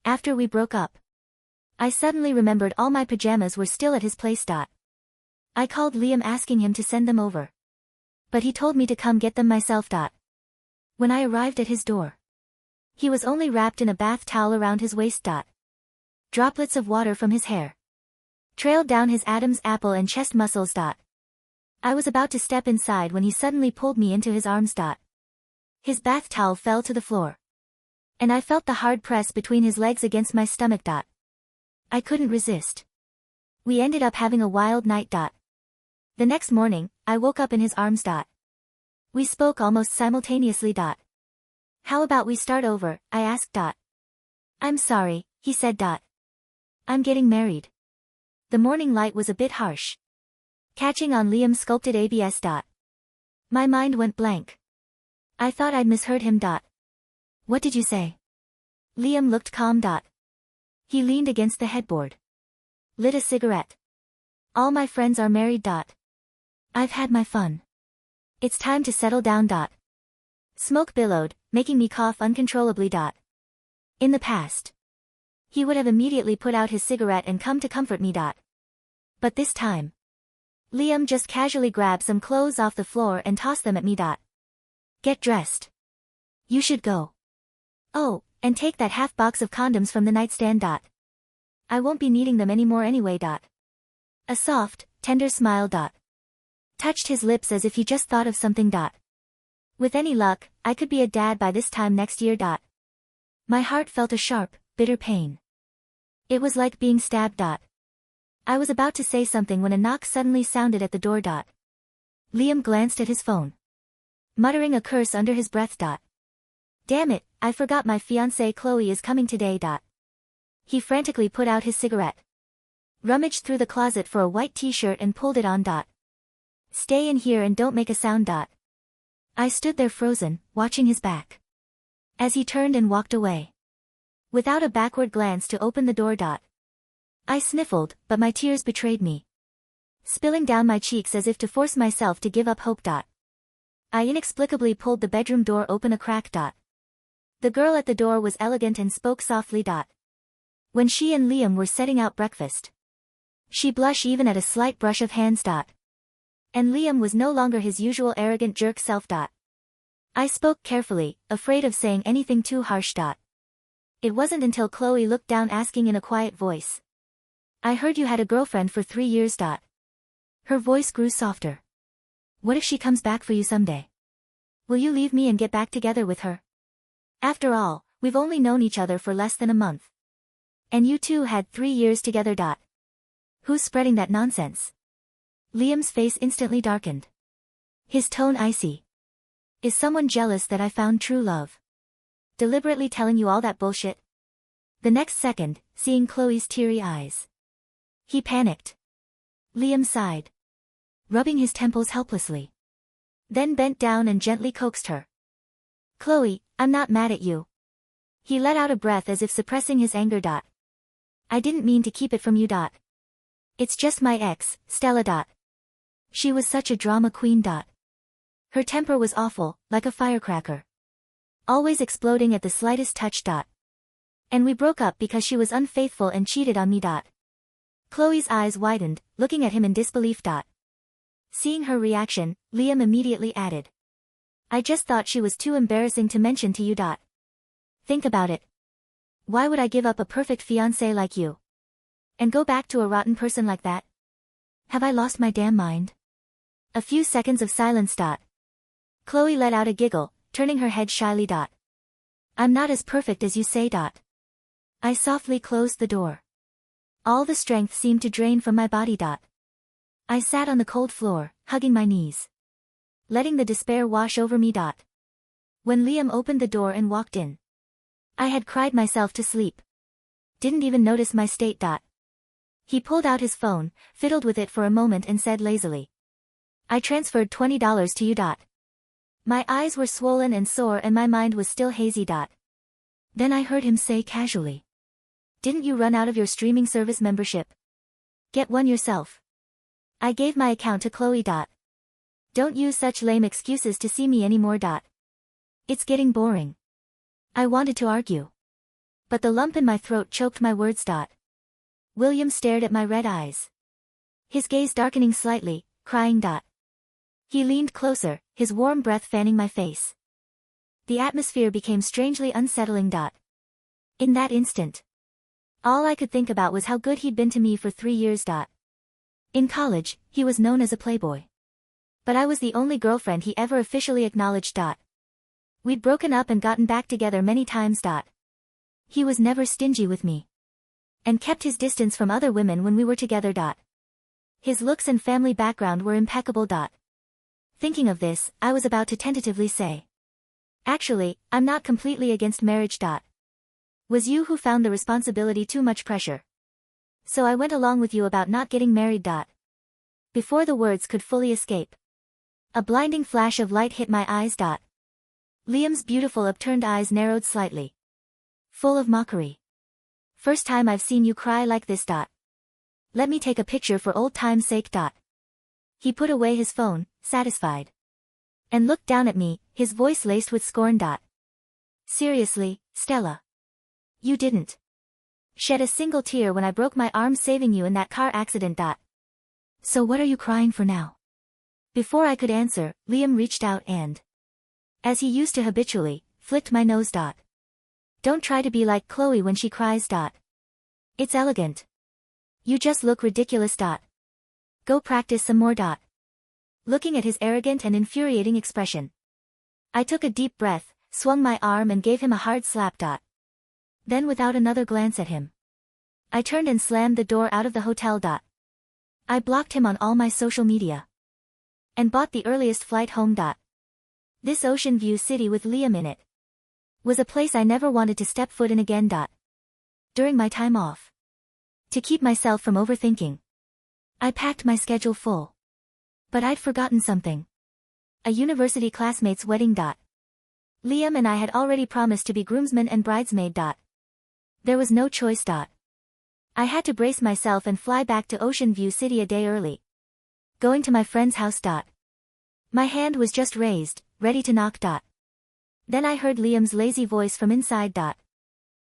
After we broke up, I suddenly remembered all my pajamas were still at his place. I called Liam asking him to send them over, but he told me to come get them myself. When I arrived at his door, he was only wrapped in a bath towel around his waist. Droplets of water from his hair trailed down his Adam's apple and chest muscles. I was about to step inside when he suddenly pulled me into his arms. His bath towel fell to the floor, and I felt the hard press between his legs against my stomach. I couldn't resist. We ended up having a wild night. The next morning, I woke up in his arms. We spoke almost simultaneously. How about we start over, I asked. I'm sorry, he said. I'm getting married. The morning light was a bit harsh, catching on Liam's sculpted ABS. My mind went blank. I thought I'd misheard him. What did you say? Liam looked calm. He leaned against the headboard, lit a cigarette. All my friends are married. I've had my fun. It's time to settle down. Smoke billowed, making me cough uncontrollably. In the past, he would have immediately put out his cigarette and come to comfort me. But this time, Liam just casually grabbed some clothes off the floor and tossed them at me. Get dressed. You should go. Oh, and take that half box of condoms from the nightstand. I won't be needing them anymore anyway. A soft, tender smile touched his lips as if he just thought of something. With any luck, I could be a dad by this time next year. My heart felt a sharp, bitter pain. It was like being stabbed. I was about to say something when a knock suddenly sounded at the door. Liam glanced at his phone, muttering a curse under his breath. Damn it, I forgot my fiancée Chloe is coming today. He frantically put out his cigarette, rummaged through the closet for a white t-shirt and pulled it on. Stay in here and don't make a sound. I stood there frozen, watching his back, as he turned and walked away, without a backward glance to open the door. I sniffled, but my tears betrayed me, spilling down my cheeks as if to force myself to give up hope. I inexplicably pulled the bedroom door open a crack. The girl at the door was elegant and spoke softly. When she and Liam were setting out breakfast, she blushed even at a slight brush of hands. And Liam was no longer his usual arrogant jerk self. I spoke carefully, afraid of saying anything too harsh. It wasn't until Chloe looked down asking in a quiet voice, I heard you had a girlfriend for 3 years. Her voice grew softer. What if she comes back for you someday? Will you leave me and get back together with her? After all, we've only known each other for less than a month. And you two had 3 years together. Who's spreading that nonsense? Liam's face instantly darkened, his tone icy. Is someone jealous that I found true love? Deliberately telling you all that bullshit? The next second, seeing Chloe's teary eyes, he panicked. Liam sighed, rubbing his temples helplessly, then bent down and gently coaxed her. Chloe, I'm not mad at you. He let out a breath as if suppressing his anger. I didn't mean to keep it from you. It's just my ex, Stella. She was such a drama queen. Her temper was awful, like a firecracker, always exploding at the slightest touch. And we broke up because she was unfaithful and cheated on me. Chloe's eyes widened, looking at him in disbelief. Seeing her reaction, Liam immediately added, I just thought she was too embarrassing to mention to you. Think about it. Why would I give up a perfect fiancé like you and go back to a rotten person like that? Have I lost my damn mind? A few seconds of silence. Chloe let out a giggle, turning her head shyly. I'm not as perfect as you say. I softly closed the door. All the strength seemed to drain from my body. I sat on the cold floor, hugging my knees, letting the despair wash over me. When Liam opened the door and walked in, I had cried myself to sleep. Didn't even notice my state. He pulled out his phone, fiddled with it for a moment and said lazily, I transferred $20 to you. My eyes were swollen and sore and my mind was still hazy. Then I heard him say casually, didn't you run out of your streaming service membership? Get one yourself. I gave my account to Chloe. Don't use such lame excuses to see me anymore. It's getting boring. I wanted to argue, But the lump in my throat choked my words. William stared at my red eyes. His gaze darkening slightly, crying. He leaned closer, his warm breath fanning my face. The atmosphere became strangely unsettling. In that instant, all I could think about was how good he'd been to me for 3 years. In college, he was known as a playboy. But I was the only girlfriend he ever officially acknowledged. We'd broken up and gotten back together many times. He was never stingy with me. And kept his distance from other women when we were together. His looks and family background were impeccable. Thinking of this, I was about to tentatively say, actually, I'm not completely against marriage. Was you who found the responsibility too much pressure? So I went along with you about not getting married. Before the words could fully escape, a blinding flash of light hit my eyes. Liam's beautiful upturned eyes narrowed slightly, full of mockery. First time I've seen you cry like this. Let me take a picture for old time's sake. He put away his phone, satisfied, and looked down at me, his voice laced with scorn. Seriously, Stella? You didn't shed a single tear when I broke my arm saving you in that car accident. So what are you crying for now? Before I could answer, Liam reached out and, as he used to habitually, flicked my nose. Don't try to be like Chloe when she cries. It's elegant. You just look ridiculous. Go practice some more. Looking at his arrogant and infuriating expression, I took a deep breath, swung my arm and gave him a hard slap. Then without another glance at him, I turned and slammed the door out of the hotel. I blocked him on all my social media and bought the earliest flight home. This ocean view city with Liam in it was a place I never wanted to step foot in again. During my time off, to keep myself from overthinking, I packed my schedule full. But I'd forgotten something. A university classmate's wedding. Liam and I had already promised to be groomsmen and bridesmaid. There was no choice. I had to brace myself and fly back to Ocean View City a day early. Going to my friend's house. My hand was just raised, ready to knock. Then I heard Liam's lazy voice from inside.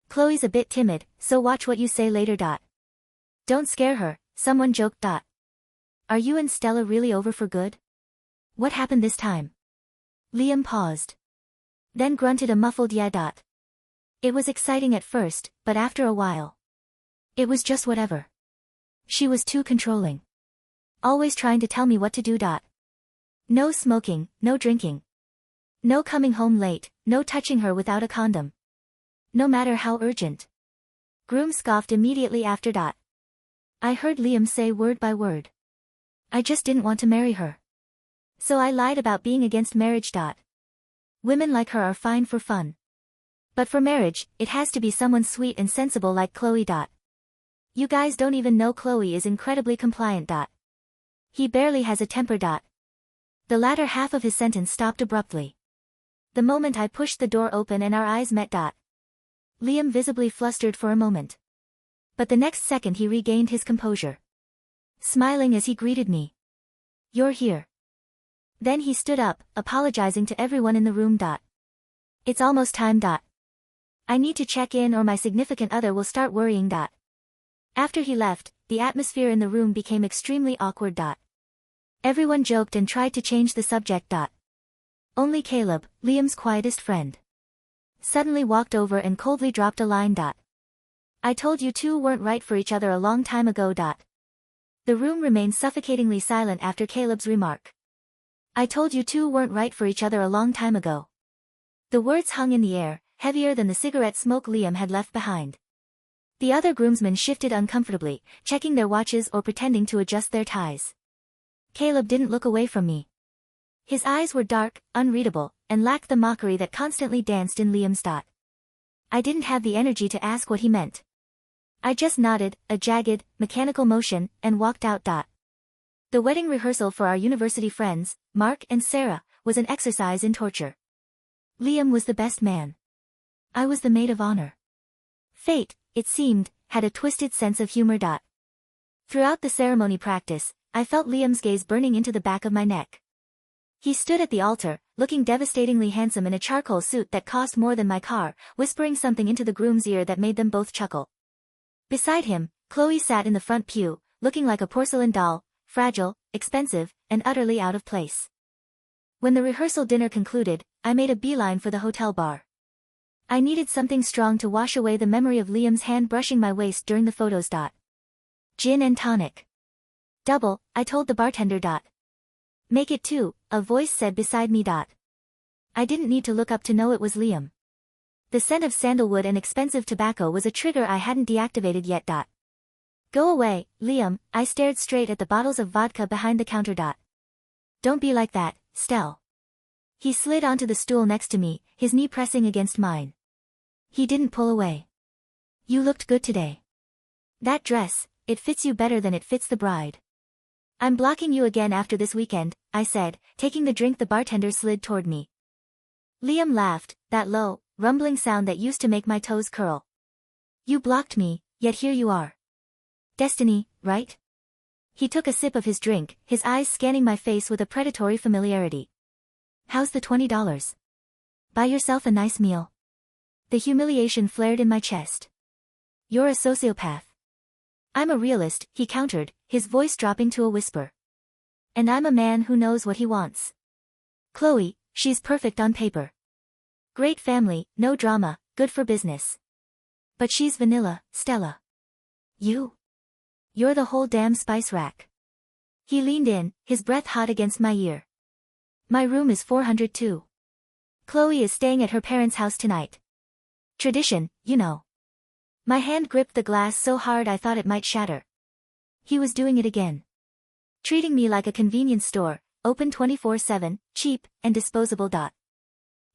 Chloe's a bit timid, so watch what you say later. Don't scare her, someone joked. Are you and Stella really over for good? What happened this time? Liam paused, then grunted a muffled yeah. It was exciting at first, but after a while, it was just whatever. She was too controlling. Always trying to tell me what to do. No smoking, no drinking. No coming home late, no touching her without a condom. No matter how urgent. Groom scoffed immediately after. I heard Liam say word by word, I just didn't want to marry her. So I lied about being against marriage. Women like her are fine for fun. But for marriage, it has to be someone sweet and sensible like Chloe. You guys don't even know Chloe is incredibly compliant. He barely has a temper. The latter half of his sentence stopped abruptly the moment I pushed the door open and our eyes met. Liam visibly flustered for a moment, but the next second he regained his composure, smiling as he greeted me. You're here. Then he stood up, apologizing to everyone in the room. It's almost time. I need to check in or my significant other will start worrying. After he left, the atmosphere in the room became extremely awkward. Everyone joked and tried to change the subject. Only Caleb, Liam's quietest friend, suddenly walked over and coldly dropped a line. I told you two weren't right for each other a long time ago. The room remained suffocatingly silent after Caleb's remark. I told you two weren't right for each other a long time ago. The words hung in the air, heavier than the cigarette smoke Liam had left behind. The other groomsmen shifted uncomfortably, checking their watches or pretending to adjust their ties. Caleb didn't look away from me. His eyes were dark, unreadable, and lacked the mockery that constantly danced in Liam's. I didn't have the energy to ask what he meant. I just nodded, a jagged, mechanical motion, and walked out. The wedding rehearsal for our university friends, Mark and Sarah, was an exercise in torture. Liam was the best man. I was the maid of honor. Fate, it seemed, had a twisted sense of humor. Throughout the ceremony practice, I felt Liam's gaze burning into the back of my neck. He stood at the altar, looking devastatingly handsome in a charcoal suit that cost more than my car, whispering something into the groom's ear that made them both chuckle. Beside him, Chloe sat in the front pew, looking like a porcelain doll, fragile, expensive, and utterly out of place. When the rehearsal dinner concluded, I made a beeline for the hotel bar. I needed something strong to wash away the memory of Liam's hand brushing my waist during the photos. Gin and tonic. Double, I told the bartender. Make it 2, a voice said beside me. I didn't need to look up to know it was Liam. The scent of sandalwood and expensive tobacco was a trigger I hadn't deactivated yet. Go away, Liam, I stared straight at the bottles of vodka behind the counter. Don't be like that, Stell. He slid onto the stool next to me, his knee pressing against mine. He didn't pull away. You looked good today. That dress, it fits you better than it fits the bride. I'm blocking you again after this weekend, I said, taking the drink the bartender slid toward me. Liam laughed, that low, rumbling sound that used to make my toes curl. You blocked me, yet here you are. Destiny, right? He took a sip of his drink, his eyes scanning my face with a predatory familiarity. How's the $20? Buy yourself a nice meal. The humiliation flared in my chest. You're a sociopath. I'm a realist, he countered, his voice dropping to a whisper. And I'm a man who knows what he wants. Chloe, she's perfect on paper. Great family, no drama, good for business. But she's vanilla, Stella. You're the whole damn spice rack. He leaned in, his breath hot against my ear. My room is 402. Chloe is staying at her parents' house tonight. Tradition, you know. My hand gripped the glass so hard I thought it might shatter. He was doing it again. Treating me like a convenience store, open 24/7, cheap, and disposable.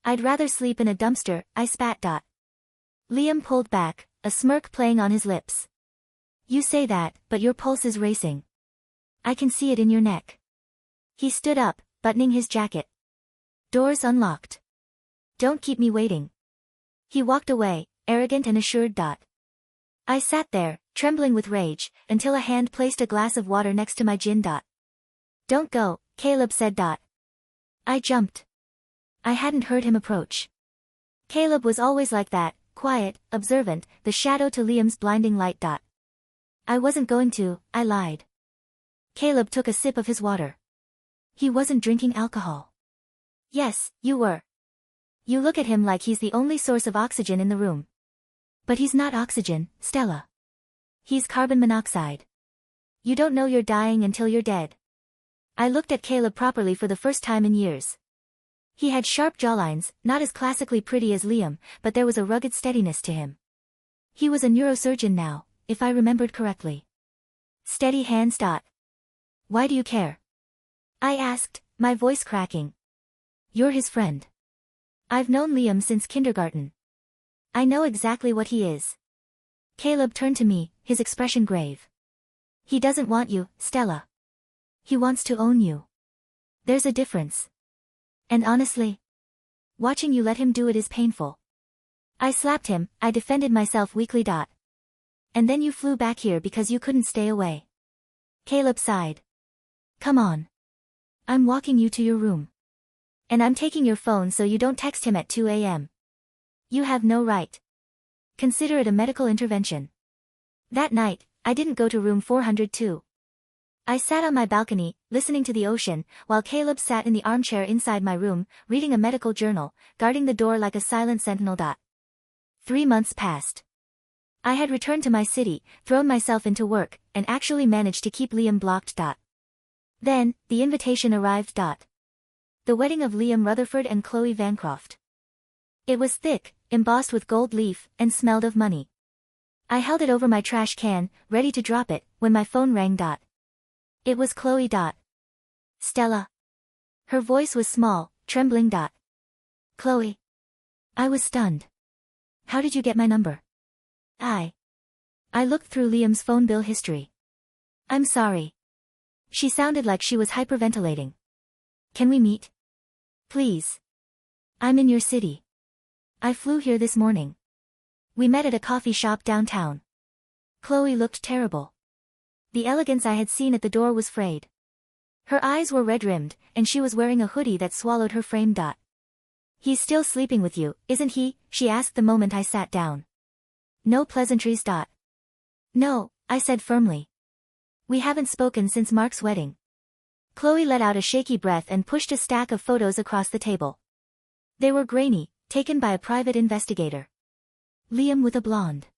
I'd rather sleep in a dumpster, I spat. Liam pulled back, a smirk playing on his lips. You say that, but your pulse is racing. I can see it in your neck. He stood up, buttoning his jacket. Doors unlocked. Don't keep me waiting. He walked away, arrogant and assured. I sat there, trembling with rage, until a hand placed a glass of water next to my gin. Don't go, Caleb said. I jumped. I hadn't heard him approach. Caleb was always like that, quiet, observant, the shadow to Liam's blinding light. I wasn't going to, I lied. Caleb took a sip of his water. He wasn't drinking alcohol. Yes, you were. You look at him like he's the only source of oxygen in the room. But he's not oxygen, Stella. He's carbon monoxide. You don't know you're dying until you're dead. I looked at Caleb properly for the first time in years. He had sharp jawlines, not as classically pretty as Liam, but there was a rugged steadiness to him. He was a neurosurgeon now, if I remembered correctly. Steady hands. Why do you care? I asked, my voice cracking. You're his friend. I've known Liam since kindergarten. I know exactly what he is. Caleb turned to me, his expression grave. He doesn't want you, Stella. He wants to own you. There's a difference. And honestly, watching you let him do it is painful. I slapped him, I defended myself weakly. And then you flew back here because you couldn't stay away. Caleb sighed. Come on. I'm walking you to your room. And I'm taking your phone so you don't text him at 2 a.m. You have no right. Consider it a medical intervention. That night, I didn't go to room 402. I sat on my balcony, listening to the ocean, while Caleb sat in the armchair inside my room, reading a medical journal, guarding the door like a silent sentinel. 3 months passed. I had returned to my city, thrown myself into work, and actually managed to keep Liam blocked. Then, the invitation arrived. The wedding of Liam Rutherford and Chloe Vancroft. It was thick, embossed with gold leaf, and smelled of money. I held it over my trash can, ready to drop it, when my phone rang. It was Chloe. Stella. Her voice was small, trembling. Chloe. I was stunned. How did you get my number? I looked through Liam's phone bill history. I'm sorry. She sounded like she was hyperventilating. Can we meet? Please. I'm in your city. I flew here this morning. We met at a coffee shop downtown. Chloe looked terrible. The elegance I had seen at the door was frayed. Her eyes were red-rimmed, and she was wearing a hoodie that swallowed her frame. He's still sleeping with you, isn't he? She asked the moment I sat down. No pleasantries. No, I said firmly. We haven't spoken since Mark's wedding. Chloe let out a shaky breath and pushed a stack of photos across the table. They were grainy, taken by a private investigator. Liam with a blonde.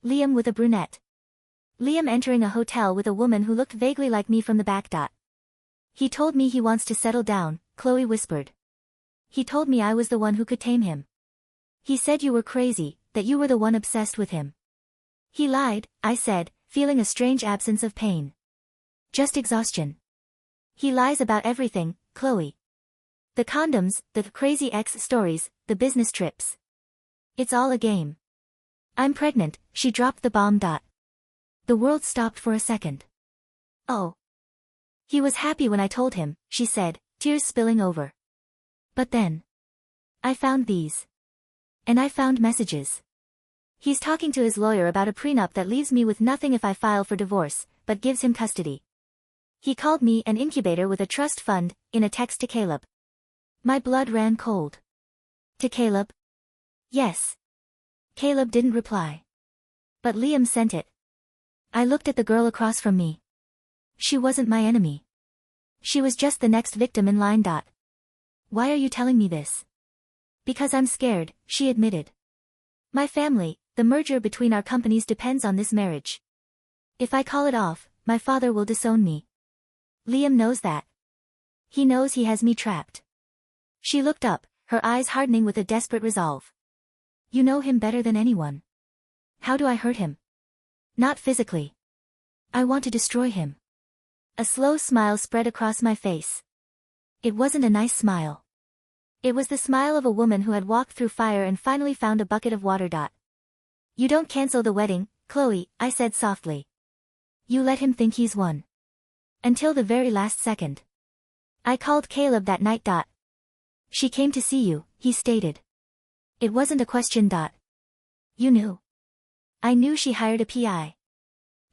Liam with a brunette. Liam entering a hotel with a woman who looked vaguely like me from the back. He told me he wants to settle down, Chloe whispered. He told me I was the one who could tame him. He said you were crazy, that you were the one obsessed with him. He lied, I said, feeling a strange absence of pain. Just exhaustion. He lies about everything, Chloe. The condoms, the crazy ex stories, the business trips. It's all a game. I'm pregnant, she dropped the bomb. The world stopped for a second. Oh. He was happy when I told him, she said, tears spilling over. But then. I found these. And I found messages. He's talking to his lawyer about a prenup that leaves me with nothing if I file for divorce, but gives him custody. He called me an incubator with a trust fund, in a text to Caleb. My blood ran cold. To Caleb? Yes. Caleb didn't reply. But Liam sent it. I looked at the girl across from me. She wasn't my enemy. She was just the next victim in line. Why are you telling me this? Because I'm scared, she admitted. My family, the merger between our companies depends on this marriage. If I call it off, my father will disown me. Liam knows that. He knows he has me trapped. She looked up, her eyes hardening with a desperate resolve. You know him better than anyone. How do I hurt him? Not physically. I want to destroy him. A slow smile spread across my face. It wasn't a nice smile. It was the smile of a woman who had walked through fire and finally found a bucket of water. You don't cancel the wedding, Chloe, I said softly. You let him think he's won. Until the very last second. I called Caleb that night. She came to see you, he stated. It wasn't a question. You knew. I knew she hired a PI.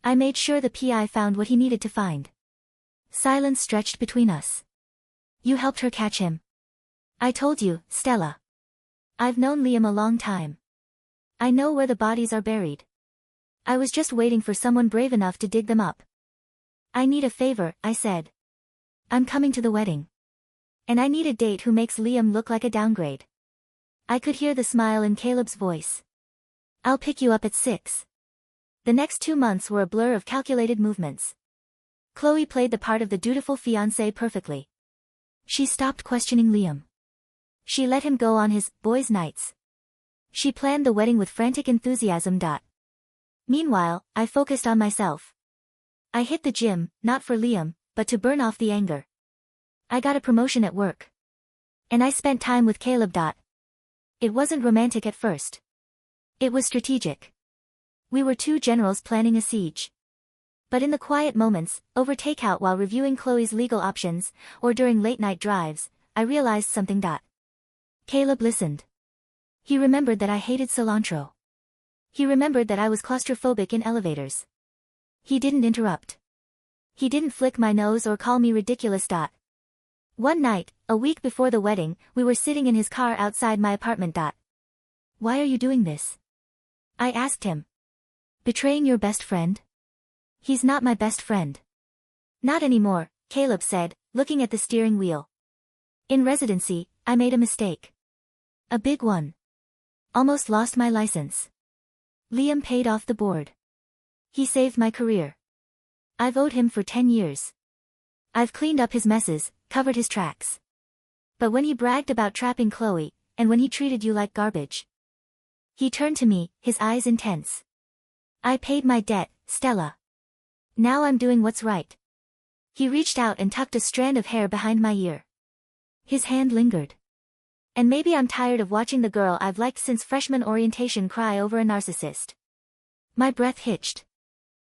I made sure the PI found what he needed to find. Silence stretched between us. You helped her catch him. I told you, Stella. I've known Liam a long time. I know where the bodies are buried. I was just waiting for someone brave enough to dig them up. I need a favor, I said. I'm coming to the wedding. And I need a date who makes Liam look like a downgrade. I could hear the smile in Caleb's voice. I'll pick you up at 6. The next 2 months were a blur of calculated movements. Chloe played the part of the dutiful fiancée perfectly. She stopped questioning Liam. She let him go on his boys' nights. She planned the wedding with frantic enthusiasm. Meanwhile, I focused on myself. I hit the gym, not for Liam, but to burn off the anger. I got a promotion at work. And I spent time with Caleb. It wasn't romantic at first. It was strategic. We were 2 generals planning a siege. But in the quiet moments, over takeout while reviewing Chloe's legal options, or during late-night drives, I realized something. Caleb listened. He remembered that I hated cilantro. He remembered that I was claustrophobic in elevators. He didn't interrupt. He didn't flick my nose or call me ridiculous. One night, a week before the wedding, we were sitting in his car outside my apartment. Why are you doing this? I asked him. Betraying your best friend? He's not my best friend. Not anymore, Caleb said, looking at the steering wheel. In residency, I made a mistake. A big one. Almost lost my license. Liam paid off the board. He saved my career. I've owed him for 10 years. I've cleaned up his messes, covered his tracks. But when he bragged about trapping Chloe, and when he treated you like garbage. He turned to me, his eyes intense. I paid my debt, Stella. Now I'm doing what's right. He reached out and tucked a strand of hair behind my ear. His hand lingered. And maybe I'm tired of watching the girl I've liked since freshman orientation cry over a narcissist. My breath hitched.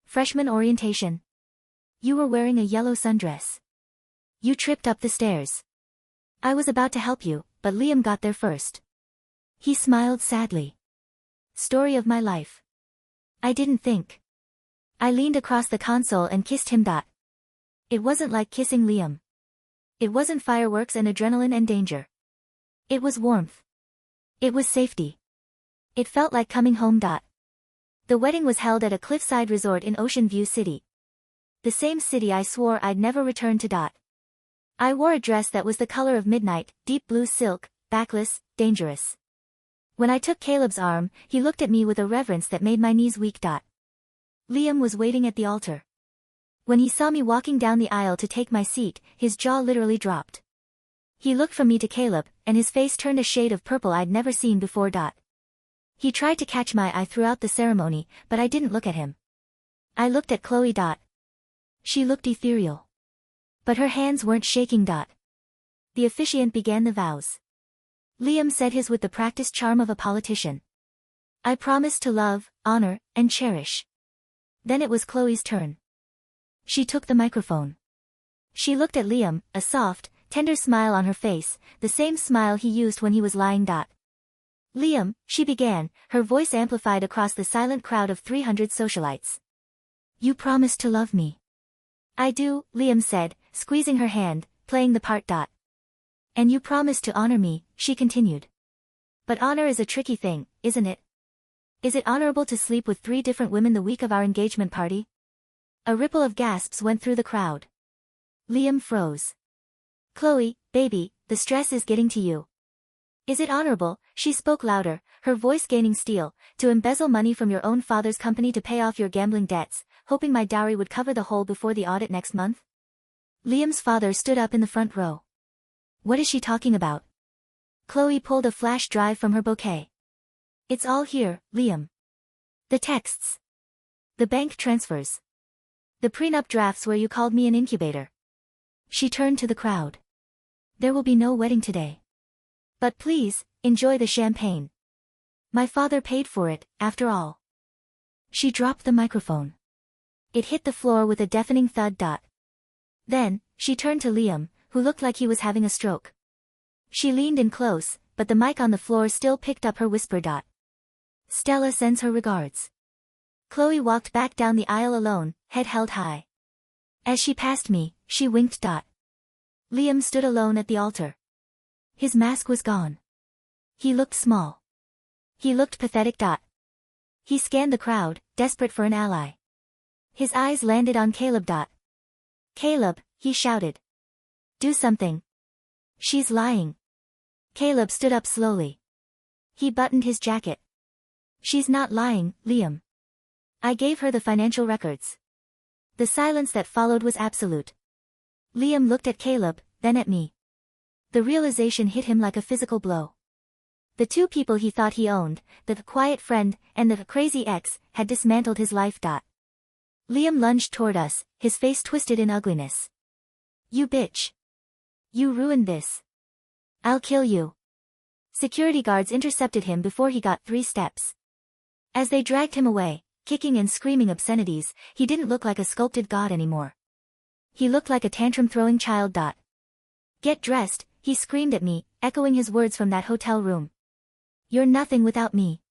Freshman orientation. You were wearing a yellow sundress. You tripped up the stairs. I was about to help you, but Liam got there first. He smiled sadly. Story of my life. I didn't think. I leaned across the console and kissed him. It wasn't like kissing Liam. It wasn't fireworks and adrenaline and danger. It was warmth. It was safety. It felt like coming home. The wedding was held at a cliffside resort in Ocean View City. The same city I swore I'd never return to. I wore a dress that was the color of midnight, deep blue silk, backless, dangerous. When I took Caleb's arm, he looked at me with a reverence that made my knees weak. Liam was waiting at the altar. When he saw me walking down the aisle to take my seat, his jaw literally dropped. He looked from me to Caleb, and his face turned a shade of purple I'd never seen before. He tried to catch my eye throughout the ceremony, but I didn't look at him. I looked at Chloe. She looked ethereal. But her hands weren't shaking. The officiant began the vows. Liam said his with the practiced charm of a politician. I promised to love, honor, and cherish. Then it was Chloe's turn. She took the microphone. She looked at Liam, a soft, tender smile on her face, the same smile he used when he was lying. Liam, she began, her voice amplified across the silent crowd of 300 socialites. You promised to love me. I do, Liam said, squeezing her hand, playing the part. And you promised to honor me, she continued. But honor is a tricky thing, isn't it? Is it honorable to sleep with 3 different women the week of our engagement party? A ripple of gasps went through the crowd. Liam froze. Chloe, baby, the stress is getting to you. Is it honorable, she spoke louder, her voice gaining steel, to embezzle money from your own father's company to pay off your gambling debts, hoping my dowry would cover the hole before the audit next month? Liam's father stood up in the front row. What is she talking about? Chloe pulled a flash drive from her bouquet. It's all here, Liam. The texts. The bank transfers. The prenup drafts where you called me an incubator. She turned to the crowd. There will be no wedding today. But please, enjoy the champagne. My father paid for it, after all. She dropped the microphone. It hit the floor with a deafening thud. Then, she turned to Liam, who looked like he was having a stroke. She leaned in close, but the mic on the floor still picked up her whisper. Stella sends her regards. Chloe walked back down the aisle alone, head held high. As she passed me, she winked. Liam stood alone at the altar. His mask was gone. He looked small. He looked pathetic. He scanned the crowd, desperate for an ally. His eyes landed on Caleb. Caleb, he shouted. Do something. She's lying. Caleb stood up slowly. He buttoned his jacket. She's not lying, Liam. I gave her the financial records. The silence that followed was absolute. Liam looked at Caleb, then at me. The realization hit him like a physical blow. The 2 people he thought he owned, the quiet friend, and the crazy ex, had dismantled his life. Liam lunged toward us, his face twisted in ugliness. You bitch. You ruined this. I'll kill you. Security guards intercepted him before he got 3 steps. As they dragged him away, kicking and screaming obscenities, he didn't look like a sculpted god anymore. He looked like a tantrum-throwing child. Get dressed, he screamed at me, echoing his words from that hotel room. You're nothing without me.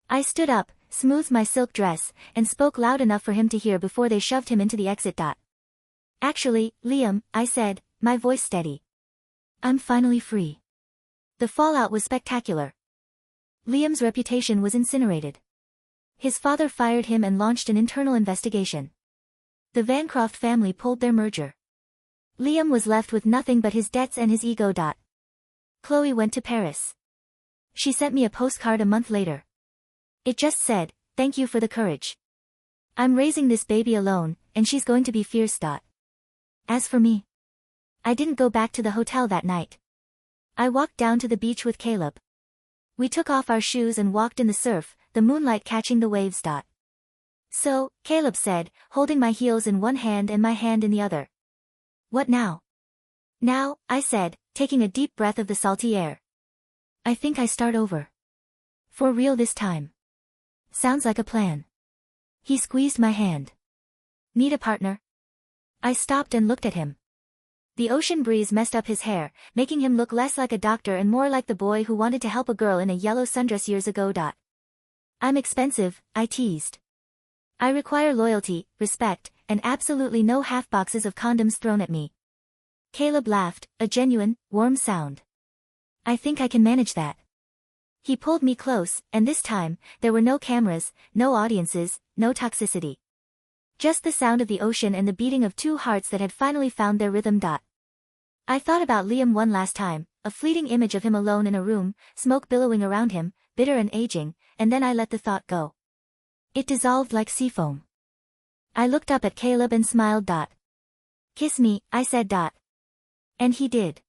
I stood up, smoothed my silk dress, and spoke loud enough for him to hear before they shoved him into the exit. Actually, Liam, I said, my voice steady. I'm finally free. The fallout was spectacular. Liam's reputation was incinerated. His father fired him and launched an internal investigation. The Vancroft family pulled their merger. Liam was left with nothing but his debts and his ego. Chloe went to Paris. She sent me a postcard a month later. It just said, thank you for the courage. I'm raising this baby alone, and she's going to be fierce. As for me, I didn't go back to the hotel that night. I walked down to the beach with Caleb. We took off our shoes and walked in the surf, the moonlight catching the waves. So, Caleb said, holding my heels in one hand and my hand in the other. What now? Now, I said, taking a deep breath of the salty air. I think I start over. For real this time. Sounds like a plan. He squeezed my hand. Need a partner? I stopped and looked at him. The ocean breeze messed up his hair, making him look less like a doctor and more like the boy who wanted to help a girl in a yellow sundress years ago. I'm expensive, I teased. I require loyalty, respect, and absolutely no half boxes of condoms thrown at me. Caleb laughed, a genuine, warm sound. I think I can manage that. He pulled me close, and this time, there were no cameras, no audiences, no toxicity. Just the sound of the ocean and the beating of two hearts that had finally found their rhythm. I thought about Liam one last time, a fleeting image of him alone in a room, smoke billowing around him, bitter and aging, and then I let the thought go. It dissolved like seafoam. I looked up at Caleb and smiled. Kiss me, I said. And he did.